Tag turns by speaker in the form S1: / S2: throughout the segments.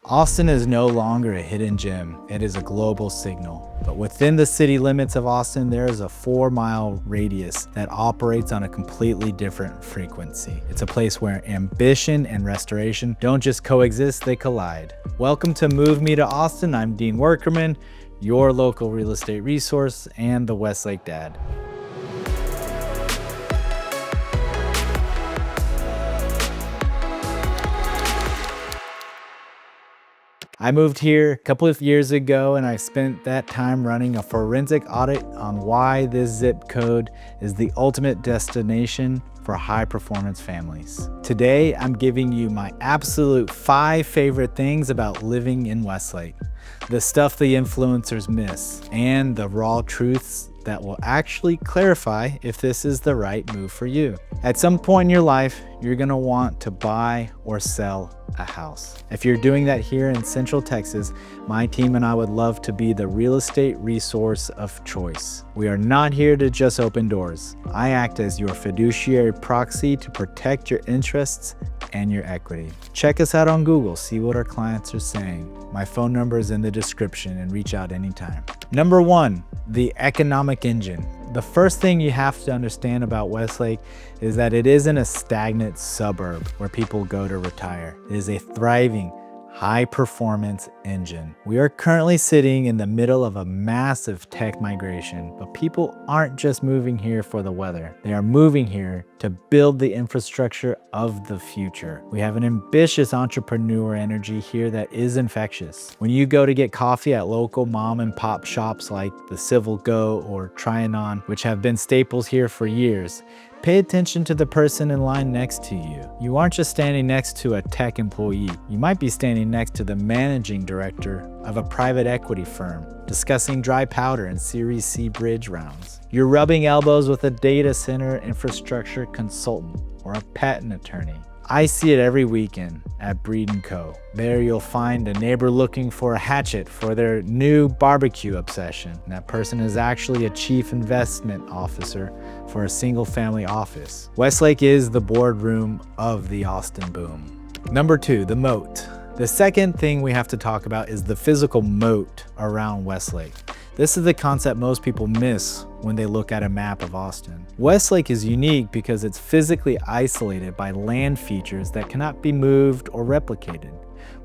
S1: Austin is no longer a hidden gem, it is a global signal. But within the city limits of Austin, there is a 4-mile radius that operates on a completely different frequency. It's a place where ambition and restoration don't just coexist, they collide. Welcome to Move Me to Austin. I'm Dean Workerman, your local real estate resource and the Westlake dad. I moved here a couple of years ago and I spent that time running a forensic audit on why this zip code is the ultimate destination for high performance families. Today, I'm giving you my absolute 5 favorite things about living in Westlake, the stuff the influencers miss, and the raw truths that will actually clarify if this is the right move for you. At some point in your life, you're gonna want to buy or sell a house. If you're doing that here in Central Texas, my team and I would love to be the real estate resource of choice. We are not here to just open doors. I act as your fiduciary proxy to protect your interests and your equity. Check us out on Google, see what our clients are saying. My phone number is in the description and reach out anytime. Number 1, the economic engine. The first thing you have to understand about Westlake is that it isn't a stagnant suburb where people go to retire. It is a thriving, high-performance engine. We are currently sitting in the middle of a massive tech migration, but people aren't just moving here for the weather. They are moving here to build the infrastructure of the future. We have an ambitious entrepreneur energy here that is infectious. When you go to get coffee at local mom and pop shops like the Civil Go or Trying On, which have been staples here for years, pay attention to the person in line next to you. You aren't just standing next to a tech employee. You might be standing next to the managing director of a private equity firm, discussing dry powder and Series C bridge rounds. You're rubbing elbows with a data center infrastructure consultant or a patent attorney. I see it every weekend at Breed & Co. There you'll find a neighbor looking for a hatchet for their new barbecue obsession. And that person is actually a chief investment officer for a single family office. Westlake is the boardroom of the Austin boom. Number 2, the moat. The second thing we have to talk about is the physical moat around Westlake. This is the concept most people miss when they look at a map of Austin. Westlake is unique because it's physically isolated by land features that cannot be moved or replicated.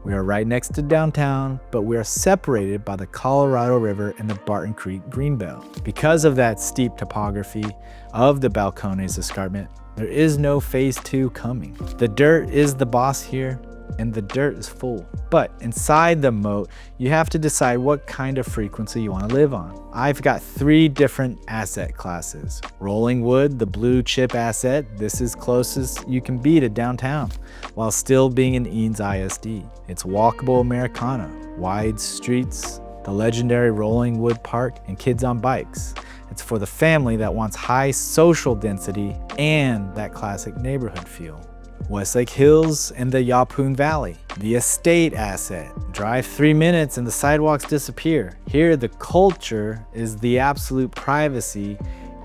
S1: We are right next to downtown, but we are separated by the Colorado River and the Barton Creek Greenbelt. Because of that steep topography of the Balcones Escarpment, there is no phase 2 coming. The dirt is the boss here, and the dirt is full. But inside the moat, you have to decide what kind of frequency you want to live on. I've got 3 different asset classes. Rolling wood, the blue chip asset. This is closest you can be to downtown, while still being in Eanes ISD. It's walkable Americana, wide streets, the legendary Rolling Wood Park, and kids on bikes. It's for the family that wants high social density and that classic neighborhood feel. Westlake Hills and the Yaupon Valley. The estate asset. Drive 3 minutes and the sidewalks disappear. Here, the culture is the absolute privacy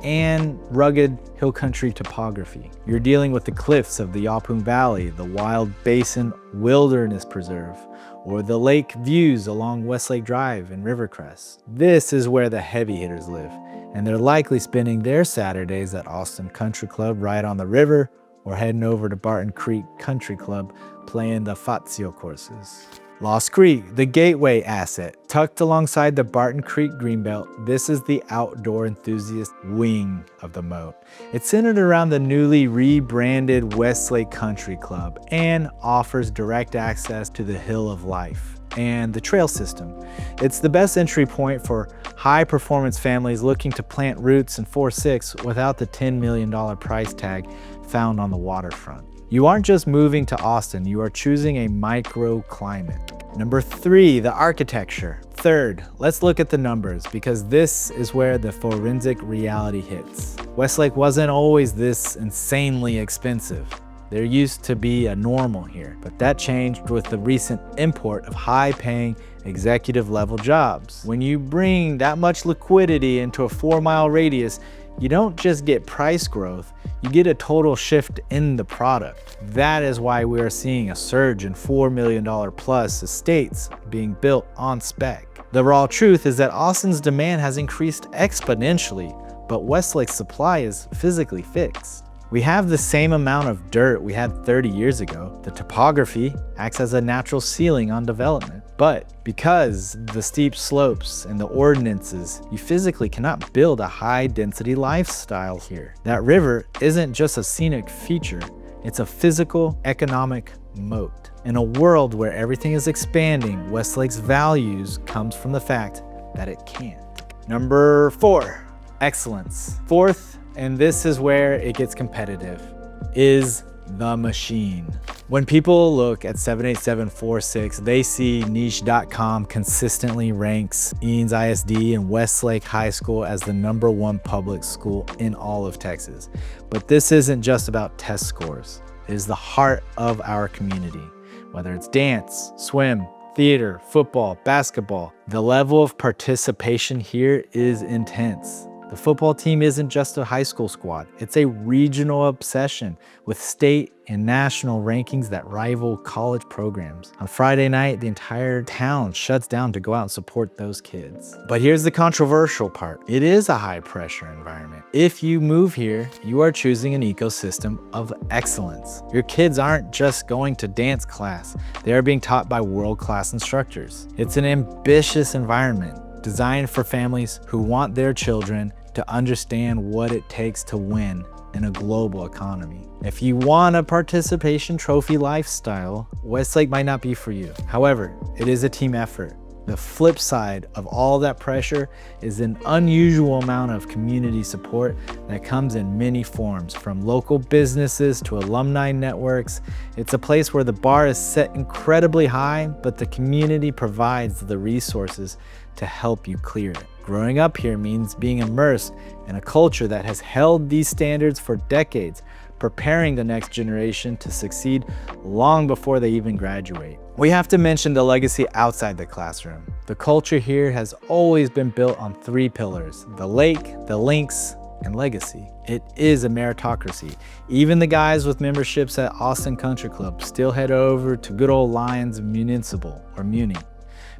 S1: and rugged hill country topography. You're dealing with the cliffs of the Yaupon Valley, the Wild Basin Wilderness Preserve, or the lake views along Westlake Drive and Rivercrest. This is where the heavy hitters live, and they're likely spending their Saturdays at Austin Country Club right on the river, or heading over to Barton Creek Country Club playing the Fazio courses. Lost Creek, the gateway asset. Tucked alongside the Barton Creek Greenbelt, this is the outdoor enthusiast wing of the moat. It's centered around the newly rebranded Westlake Country Club and offers direct access to the Hill of Life and the trail system. It's the best entry point for high performance families looking to plant roots in 4-6 without the $10 million price tag found on the waterfront. You aren't just moving to Austin, you are choosing a microclimate. Number 3, the architecture. Third, let's look at the numbers because this is where the forensic reality hits. Westlake wasn't always this insanely expensive. There used to be a normal here, but that changed with the recent import of high-paying executive level jobs. When you bring that much liquidity into a 4-mile radius, you don't just get price growth, you get a total shift in the product. That is why we are seeing a surge in $4 million plus estates being built on spec. The raw truth is that Austin's demand has increased exponentially, but Westlake's supply is physically fixed. We have the same amount of dirt we had 30 years ago. The topography acts as a natural ceiling on development. But because the steep slopes and the ordinances, you physically cannot build a high-density lifestyle here. That river isn't just a scenic feature, it's a physical, economic moat. In a world where everything is expanding, Westlake's values comes from the fact that it can't. Number 4, excellence. Fourth, and this is where it gets competitive, is the machine. When people look at 78746, they see niche.com consistently ranks Eanes ISD and Westlake High School as the #1 public school in all of Texas. But this isn't just about test scores. It is the heart of our community. Whether it's dance, swim, theater, football, basketball, the level of participation here is intense. The football team isn't just a high school squad, it's a regional obsession with state and national rankings that rival college programs. On Friday night, the entire town shuts down to go out and support those kids. But here's the controversial part. It is a high pressure environment. If you move here, you are choosing an ecosystem of excellence. Your kids aren't just going to dance class, they are being taught by world-class instructors. It's an ambitious environment designed for families who want their children to understand what it takes to win in a global economy. If you want a participation trophy lifestyle, Westlake might not be for you. However, it is a team effort. The flip side of all that pressure is an unusual amount of community support that comes in many forms, from local businesses to alumni networks. It's a place where the bar is set incredibly high, but the community provides the resources to help you clear it. Growing up here means being immersed in a culture that has held these standards for decades, preparing the next generation to succeed long before they even graduate. We have to mention the legacy outside the classroom. The culture here has always been built on 3 pillars: the lake, the links, and legacy. It is a meritocracy. Even the guys with memberships at Austin Country Club still head over to good old Lions Municipal, or Muni,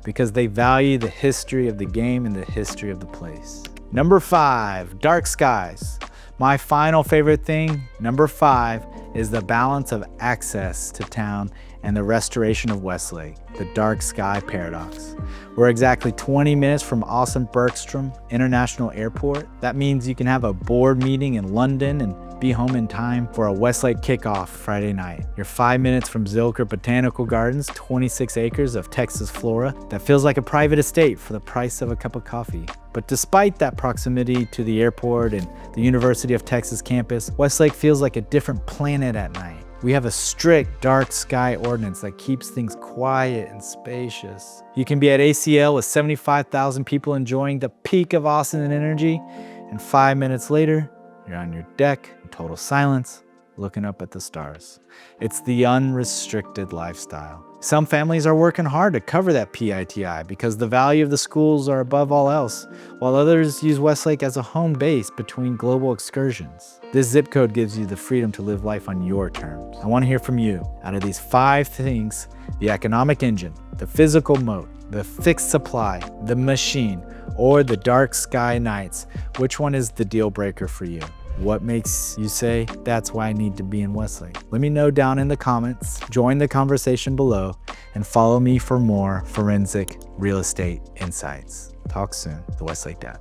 S1: because they value the history of the game and the history of the place. Number 5, dark skies. My final favorite thing, number 5, is the balance of access to town and the restoration of Westlake, the dark sky paradox. We're exactly 20 minutes from Austin-Bergstrom International Airport. That means you can have a board meeting in London and be home in time for a Westlake kickoff Friday night. You're 5 minutes from Zilker Botanical Gardens, 26 acres of Texas flora that feels like a private estate for the price of a cup of coffee. But despite that proximity to the airport and the University of Texas campus, Westlake feels like a different planet at night. We have a strict dark sky ordinance that keeps things quiet and spacious. You can be at ACL with 75,000 people enjoying the peak of Austin energy, and 5 minutes later, you're on your deck in total silence, looking up at the stars. It's the unrestricted lifestyle. Some families are working hard to cover that PITI because the value of the schools are above all else, while others use Westlake as a home base between global excursions. This zip code gives you the freedom to live life on your terms. I want to hear from you. Out of these 5 things, the economic engine, the physical moat, the fixed supply, the machine, or the dark sky nights, which one is the deal breaker for you? What makes you say, that's why I need to be in Westlake? Let me know down in the comments, join the conversation below, and follow me for more forensic real estate insights. Talk soon, the Westlake Dad.